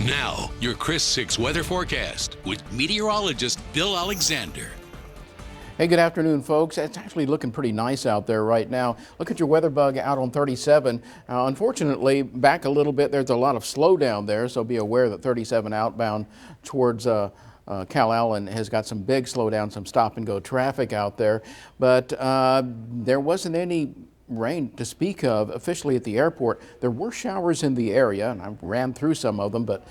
Now, your Chris 6 weather forecast with meteorologist Bill Alexander. Hey, good afternoon, folks. It's actually looking pretty nice out there right now. Look at your weather bug out on 37. Unfortunately, back a little bit, there's a lot of slowdown there, so be aware that 37 outbound towards Calallen has got some big slowdown, some stop and go traffic out there. But there wasn't any rain to speak of officially at the airport. There were showers in the area, and I ran through some of them, but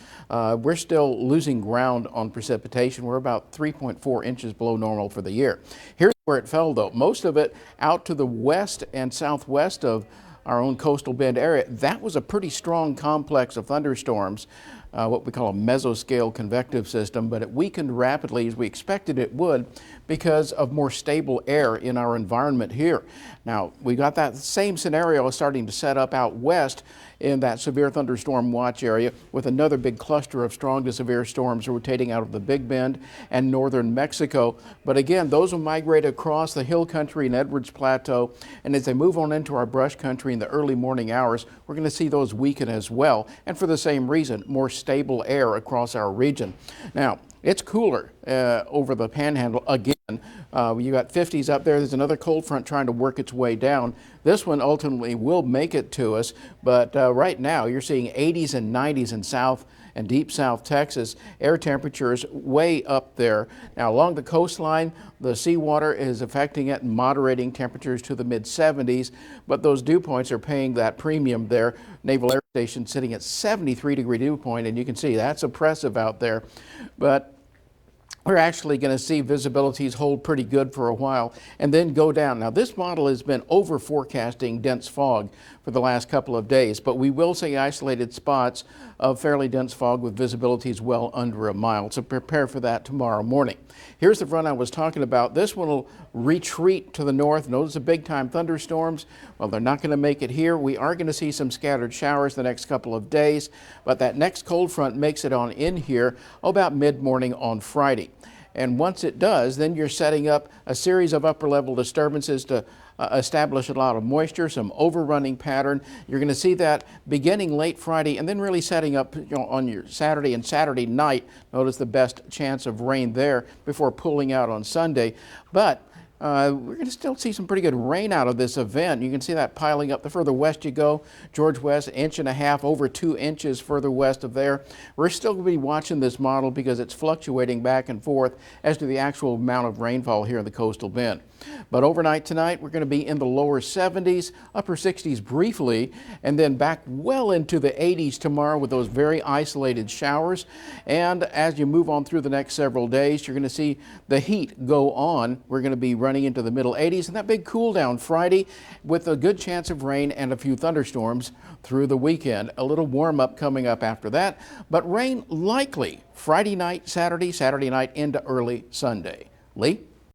we're still losing ground on precipitation. We're about 3.4 inches below normal for the year. Here's where it fell, though. Most of it out to the west and southwest of our own coastal bend area. That was a pretty strong complex of thunderstorms, what we call a mesoscale convective system, but it weakened rapidly as we expected it would because of more stable air in our environment here. Now, we got that same scenario starting to set up out west in that severe thunderstorm watch area with another big cluster of strong to severe storms rotating out of the Big Bend and northern Mexico. But again, those will migrate across the hill country and Edwards Plateau, and as they move on into our brush country in the early morning hours, we're going to see those weaken as well, and for the same reason, more stable air across our region. Now, it's cooler over the panhandle again. You got 50s up there. There's another cold front trying to work its way down. This one ultimately will make it to us, but right now you're seeing 80s and 90s in South and deep South Texas. Air temperatures way up there. Now along the coastline, the seawater is affecting it and moderating temperatures to the mid 70s, but those dew points are paying that premium there. Naval Air Station sitting at 73-degree dew point, and you can see that's oppressive out there. But we're actually going to see visibilities hold pretty good for a while and then go down. Now, this model has been over forecasting dense fog for the last couple of days, but we will see isolated spots of fairly dense fog with visibilities well under a mile. So prepare for that tomorrow morning. Here's the front I was talking about. This one will retreat to the north. Notice the big time thunderstorms. Well, they're not going to make it here. We are going to see some scattered showers the next couple of days, but that next cold front makes it on in here about mid-morning on Friday. And once it does, then you're setting up a series of upper level disturbances to establish a lot of moisture, some overrunning pattern. You're going to see that beginning late Friday and then really setting up on your Saturday and Saturday night. Notice the best chance of rain there before pulling out on Sunday. But we're going to still see some pretty good rain out of this event. You can see that piling up the further west you go. George West, 1.5 inches, over 2 inches further west of there. We're still going to be watching this model because it's fluctuating back and forth as to the actual amount of rainfall here in the coastal bend. But overnight tonight, we're going to be in the lower 70s, upper 60s briefly, and then back well into the 80s tomorrow with those very isolated showers. And as you move on through the next several days, you're going to see the heat go on. We're going to be running into the middle 80s and that big cool down Friday with a good chance of rain and a few thunderstorms through the weekend. A little warm up coming up after that, but rain likely Friday night, Saturday night into early Sunday. Lee?